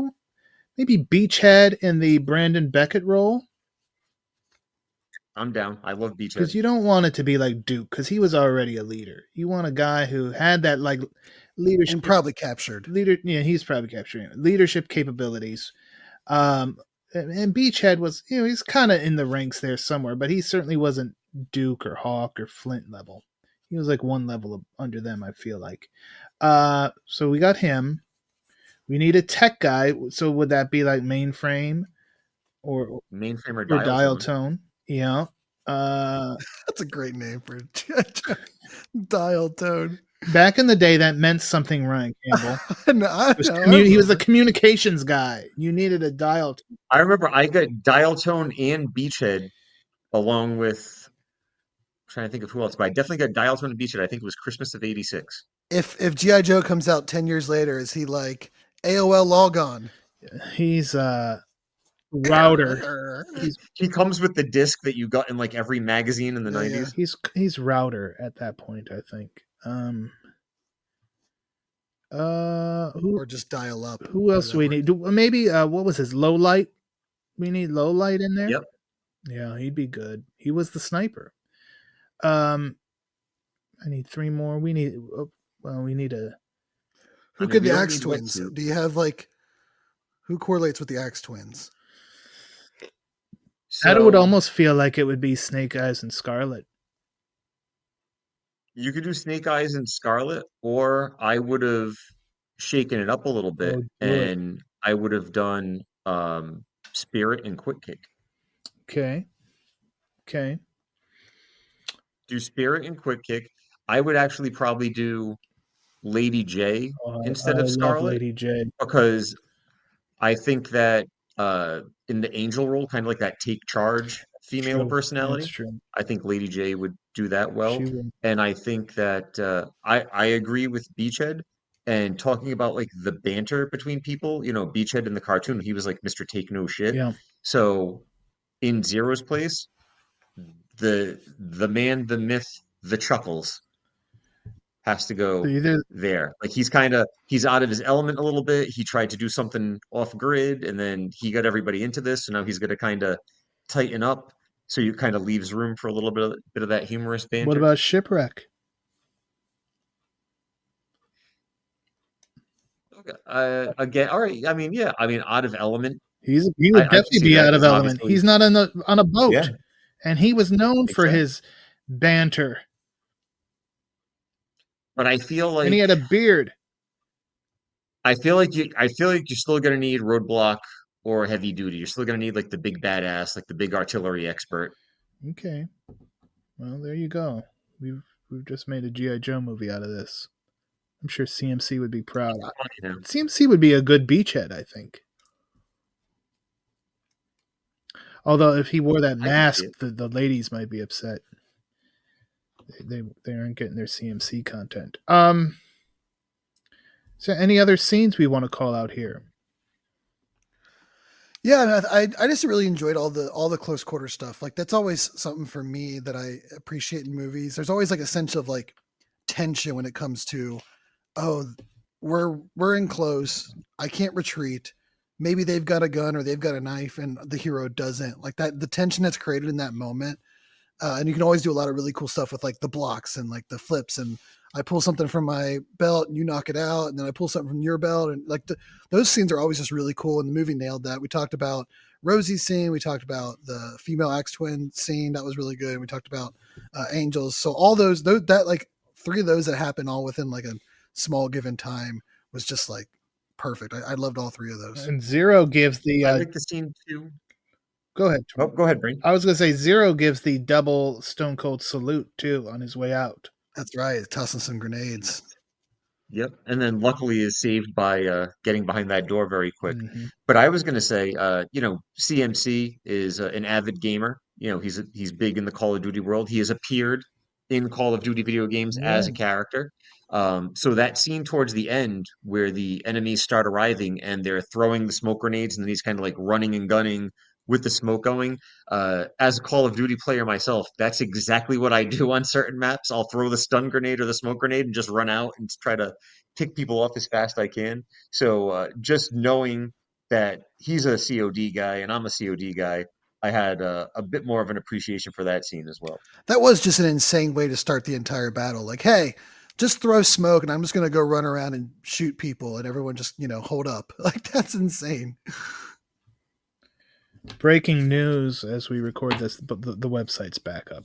maybe Beachhead in the Brandon Beckett role. I'm down. I love Beachhead. Because you don't want it to be like Duke, because he was already a leader. You want a guy who had that like leadership And probably captured. Yeah, he's probably capturing it. Leadership capabilities. And Beachhead was, he's kind of in the ranks there somewhere, but he certainly wasn't Duke or Hawk or Flint level. He was like one level under them, I feel like. So we got him. We need a tech guy. So would that be like mainframe or Mainframe or dial tone? tone? Yeah. That's a great name for dial tone. Back in the day, that meant something, Ryan Campbell. No, He was the communications guy. You needed a dial tone. I remember I got dial tone and Beachhead along with I'm trying to think of who else, but I definitely got dial tone and Beachhead. I think it was Christmas of '86. If G.I. Joe comes out 10 years later, is he like AOL logon? He's router. He comes with the disc that you got in like every magazine in the 90s. He's router at that point, I think. Or just dial up. Who else do we need? Maybe what was his low light? We need low light in there. Yep. Yeah, he'd be good. He was the sniper. I need three more. We need a. Who could the Axe Twins? Do you have like who correlates with the Axe Twins? That would almost feel like it would be Snake Eyes and Scarlet. You could do Snake Eyes and Scarlet, or I would have shaken it up a little bit and I would have done Spirit and Quick Kick. Okay. Do Spirit and Quick Kick. I would actually probably do Lady J instead of Scarlet. Lady J. Because I think that in the Angel role, kind of like that take charge female personality, that's true. I think Lady J would do that well. And I think that I agree with Beachhead. And talking about like the banter between people, Beachhead in the cartoon, he was like Mr. Take No Shit. Yeah. So in Zero's place, the man, the myth, the Chuckles has to go there. Like he's out of his element a little bit. He tried to do something off grid and then he got everybody into this. So now he's going to kind of tighten up. So you kind of leaves room for a little bit of that humorous banter. What about Shipwreck? Again, all right. I mean, out of element. He would definitely be out of element. He's not on a boat, and he was known for his banter. But I feel like, and he had a beard. I feel like you're still gonna need Roadblock or Heavy Duty. You're still gonna need like the big badass, like the big artillery expert. Okay, well there you go. We've just made a G.I. Joe movie out of this. I'm sure CMC would be proud. CMC would be a good beachhead, I think. Although if he wore that I can see mask, it. the ladies might be upset. They aren't getting their CMC content. So any other scenes we want to call out here? Yeah, I just really enjoyed all the close quarter stuff. Like that's always something for me that I appreciate in movies. There's always like a sense of like tension when it comes to, oh, we're in close. I can't retreat. Maybe they've got a gun or they've got a knife, and the hero doesn't. Like that, the tension that's created in that moment. And you can always do a lot of really cool stuff with like the blocks and like the flips. And I pull something from my belt and you knock it out, and then I pull something from your belt, and like those scenes are always just really cool. And the movie nailed that. We talked about Rosie's scene. We talked about the female axe twin scene that was really good. And we talked about Angels. So all those that like three of those that happened all within like a small given time was just like perfect. I loved all three of those. And Zero gives the. I like the scene too. Go ahead. Oh, go ahead, Brain. I was going to say Zero gives the double Stone Cold salute too on his way out. That's right. Tossing some grenades. Yep. And then luckily is saved by getting behind that door very quick. Mm-hmm. But I was going to say, CMC is an avid gamer. He's big in the Call of Duty world. He has appeared in Call of Duty video games as a character. So that scene towards the end where the enemies start arriving and they're throwing the smoke grenades and then he's kind of like running and gunning with the smoke going. As a Call of Duty player myself, that's exactly what I do on certain maps. I'll throw the stun grenade or the smoke grenade and just run out and try to pick people off as fast as I can. So just knowing that he's a COD guy and I'm a COD guy, I had a bit more of an appreciation for that scene as well. That was just an insane way to start the entire battle. Like, hey, just throw smoke and I'm just going to go run around and shoot people and everyone just, hold up. Like, that's insane. Breaking news as we record this, but the website's back up.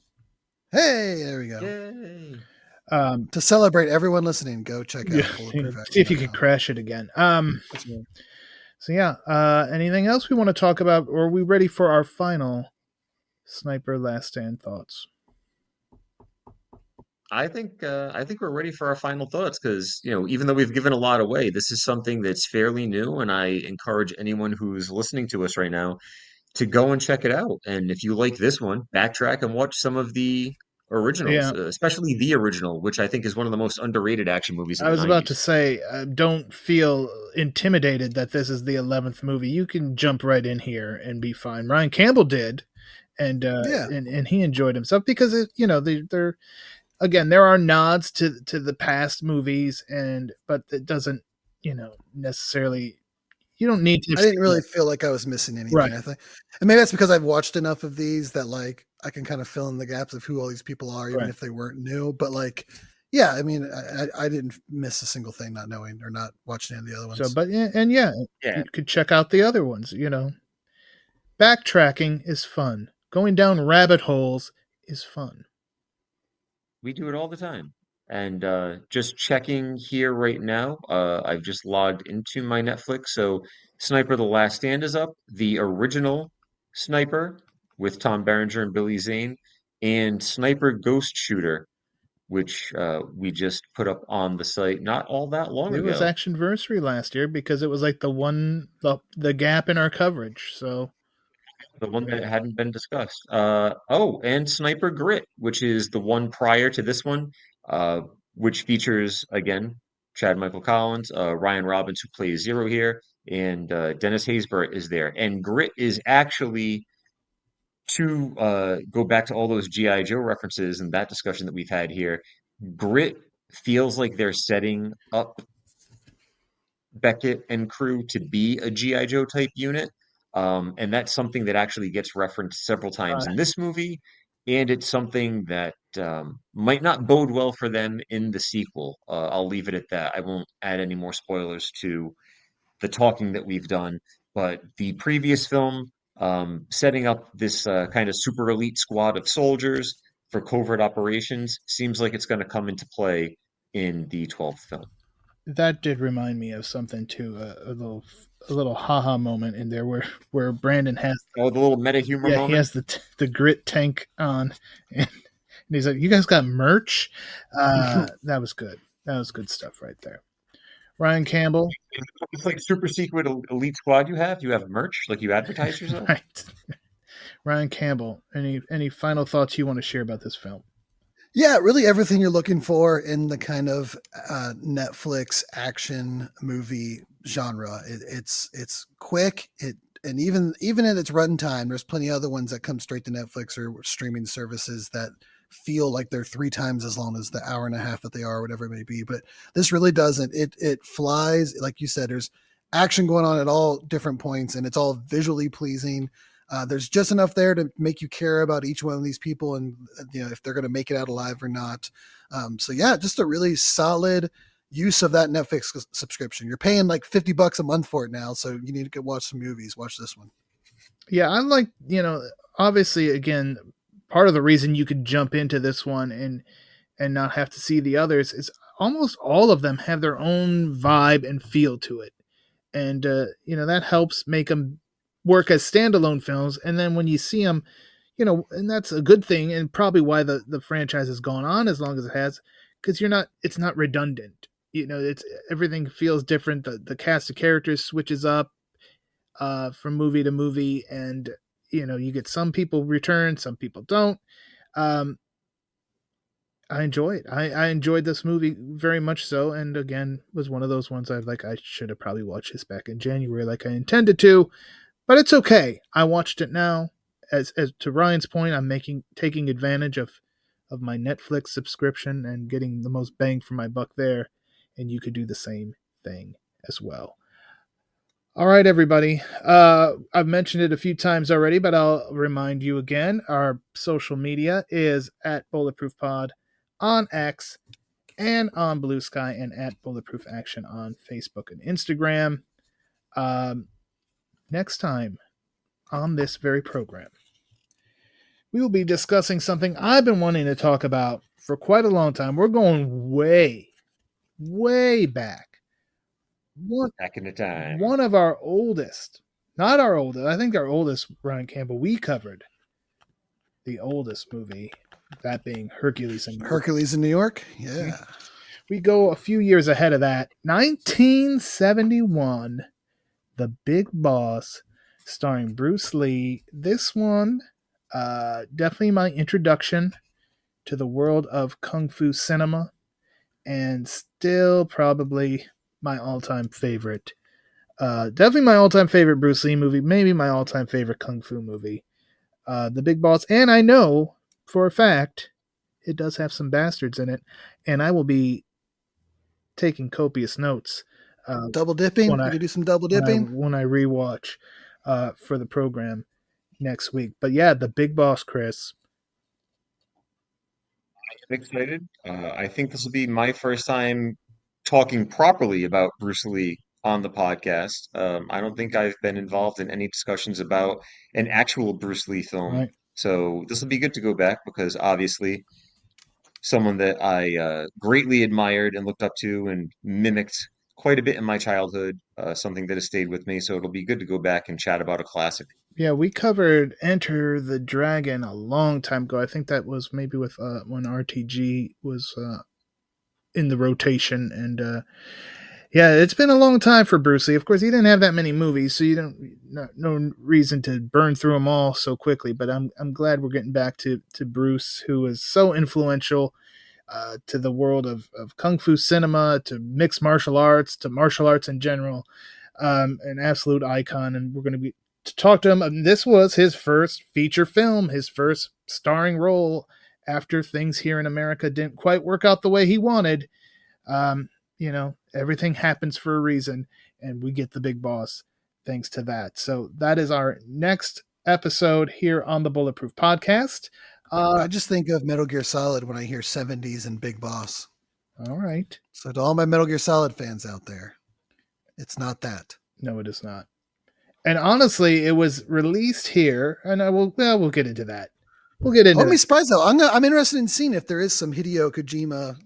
Hey, there we go. Yay. To celebrate everyone listening, go check out Bulletproof. See if you can crash it again. So yeah, anything else we want to talk about, or are we ready for our final Sniper Last Stand thoughts? I think we're ready for our final thoughts because even though we've given a lot away, this is something that's fairly new, and I encourage anyone who's listening to us right now to go and check it out. And if you like this one, backtrack and watch some of the originals, especially the original, which I think is one of the most underrated action movies. I was about to say, don't feel intimidated that this is the 11th movie. You can jump right in here and be fine. Ryan Campbell did, and he enjoyed himself because they're again, there are nods to the past movies, but it doesn't necessarily. You don't need to. I didn't really feel like I was missing anything. Right. I think, and maybe that's because I've watched enough of these that like I can kind of fill in the gaps of who all these people are, even if they weren't new. But like, yeah, I mean, I didn't miss a single thing not knowing or not watching any of the other ones. So, you could check out the other ones. Backtracking is fun. Going down rabbit holes is fun. We do it all the time. And just checking here right now, I've just logged into my Netflix. So Sniper The Last Stand is up. The original Sniper with Tom Berenger and Billy Zane, and Sniper Ghost Shooter, which we just put up on the site not all that long ago. It was Actionversary last year because it was like the gap in our coverage. So the one that hadn't been discussed. And Sniper Grit, which is the one prior to this one, which features, again, Chad Michael Collins, Ryan Robbins, who plays Zero here, and Dennis Haysbert is there. And Grit is actually, to go back to all those G.I. Joe references and that discussion that we've had here, Grit feels like they're setting up Beckett and crew to be a G.I. Joe type unit. And that's something that actually gets referenced several times in this movie, and it's something that might not bode well for them in the sequel. I'll leave it at that. I won't add any more spoilers to the talking that we've done, but the previous film, setting up this kind of super elite squad of soldiers for covert operations, seems like it's going to come into play in the 12th film. That did remind me of something too, a little haha moment in there where Brandon has the little meta humor moment. He has the Grit tank on, and he's like, "You guys got merch?" That was good. That was good stuff right there. Ryan Campbell. It's like super secret elite squad. You have merch, like you advertise yourself. Right. Ryan Campbell, any final thoughts you want to share about this film? Yeah, really everything you're looking for in the kind of Netflix action movie genre. It's quick. And even in its runtime, there's plenty of other ones that come straight to Netflix or streaming services that feel like they're 3 times as long as the hour and a half that they are, whatever it may be. But this really doesn't. It flies, like you said. There's action going on at all different points, and it's all visually pleasing. There's just enough there to make you care about each one of these people and if they're going to make it out alive or not. So yeah, just a really solid use of that Netflix subscription. You're paying like $50 a month for it now, so you need to watch some movies. Watch this one. Yeah, I like, obviously, again, part of the reason you could jump into this one and not have to see the others is almost all of them have their own vibe and feel to it. And, that helps make them work as standalone films. And then when you see them, and that's a good thing, and probably why the franchise has gone on as long as it has, because it's not redundant. It's everything feels different. The cast of characters switches up from movie to movie, and you get some people return, some people don't. I enjoy it. I enjoyed this movie very much so, and again, was one of those ones I should have probably watched this back in January like I intended to, but it's okay. I watched it now. As to Ryan's point, I'm taking advantage of my Netflix subscription and getting the most bang for my buck there, and you could do the same thing as well. All right, everybody. I've mentioned it a few times already, but I'll remind you again. Our social media is at Bulletproof Pod on X and on Blue Sky, and at Bulletproof Action on Facebook and Instagram. Next time on this very program, we will be discussing something I've been wanting to talk about for quite a long time. We're going way, way back. Back in the time. One of our oldest, not our oldest, I think our oldest, Ryan Campbell, we covered the oldest movie, that being Hercules in New York. Hercules in New York? Yeah. We go a few years ahead of that. 1971, The Big Boss, starring Bruce Lee. This one, definitely my introduction to the world of Kung Fu cinema, and still probably my all-time favorite. Definitely my all-time favorite Bruce Lee movie, maybe my all-time favorite Kung Fu movie. The Big Boss, and I know for a fact it does have some bastards in it, and I will be taking copious notes. Double dipping? Can you do some double dipping? When I rewatch for the program next week. But yeah, The Big Boss, Chris. I'm excited. I think this will be my first time talking properly about Bruce Lee on the podcast. I don't think I've been involved in any discussions about an actual Bruce Lee film. Right. So this will be good to go back because obviously someone that I greatly admired and looked up to and mimicked quite a bit in my childhood, something that has stayed with me. So it'll be good to go back and chat about a classic. Yeah, we covered Enter the Dragon a long time ago. I think that was maybe with when RTG was in the rotation, and yeah, it's been a long time for Bruce Lee. Of course, he didn't have that many movies, so no reason to burn through them all so quickly. But I'm glad we're getting back to Bruce, who is so influential to the world of Kung Fu cinema, to mixed martial arts, to martial arts in general. An absolute icon, and we're going to be to talk to him. This was his first feature film, his first starring role after things here in America didn't quite work out the way he wanted. Everything happens for a reason, and we get The Big Boss thanks to that. So that is our next episode here on the Bulletproof Podcast. I just think of Metal Gear Solid when I hear 70s and Big Boss. All right. So to all my Metal Gear Solid fans out there, it's not that. No, it is not. And honestly, it was released here, and we'll get into that. We'll get into. I'll be surprised though. I'm interested in seeing if there is some Hideo Kojima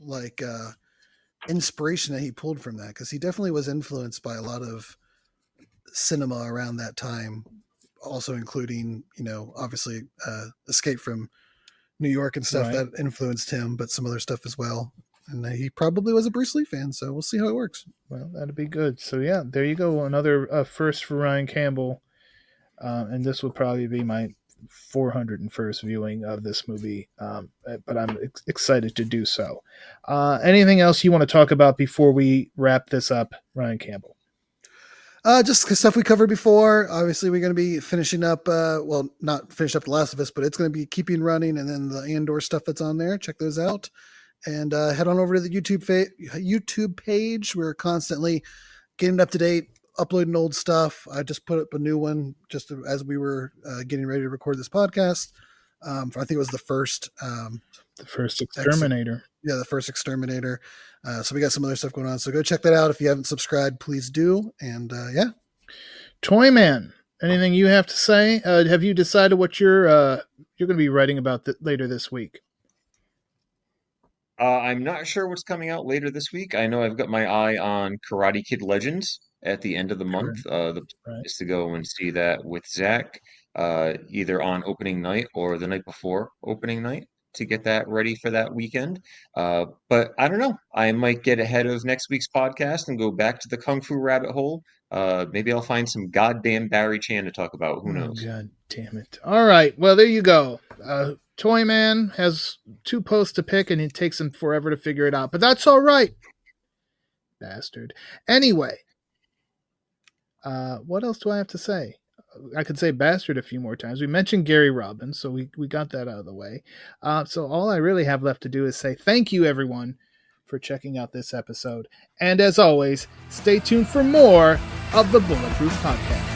inspiration that he pulled from that, because he definitely was influenced by a lot of cinema around that time, also including obviously Escape from New York and stuff that influenced him, but some other stuff as well. And he probably was a Bruce Lee fan, so we'll see how it works. Well, that'd be good. So yeah, there you go, another first for Ryan Campbell, and this would probably be my 401st viewing of this movie, but I'm excited to do so. Anything else you want to talk about before we wrap this up, Ryan Campbell? Just stuff we covered before. Obviously, we're going to be finishing up, not finished up The Last of Us, but it's going to be keeping running, and then the Andor stuff that's on there. Check those out. And head on over to the YouTube page. We're constantly getting up to date, uploading old stuff. I just put up a new one just as we were getting ready to record this podcast. I think it was the first Exterminator. The first Exterminator. So we got some other stuff going on. So go check that out. If you haven't subscribed, please do. And Toyman, anything you have to say? Have you decided what you're going to be writing about later this week? I'm not sure what's coming out later this week. I know I've got my eye on Karate Kid Legends at the end of the month. The plan is to go and see that with Zach, either on opening night or the night before opening night to get that ready for that weekend. But I don't know. I might get ahead of next week's podcast and go back to the Kung Fu rabbit hole. Maybe I'll find some goddamn Barry Chan to talk about. Who knows? God damn it. All right. Well, there you go. Toyman has 2 posts to pick, and it takes him forever to figure it out. But that's all right. Bastard. Anyway, what else do I have to say? I could say bastard a few more times. We mentioned Gary Robbins, so we got that out of the way. So all I really have left to do is say thank you, everyone, for checking out this episode. And as always, stay tuned for more of the Bulletproof Podcast.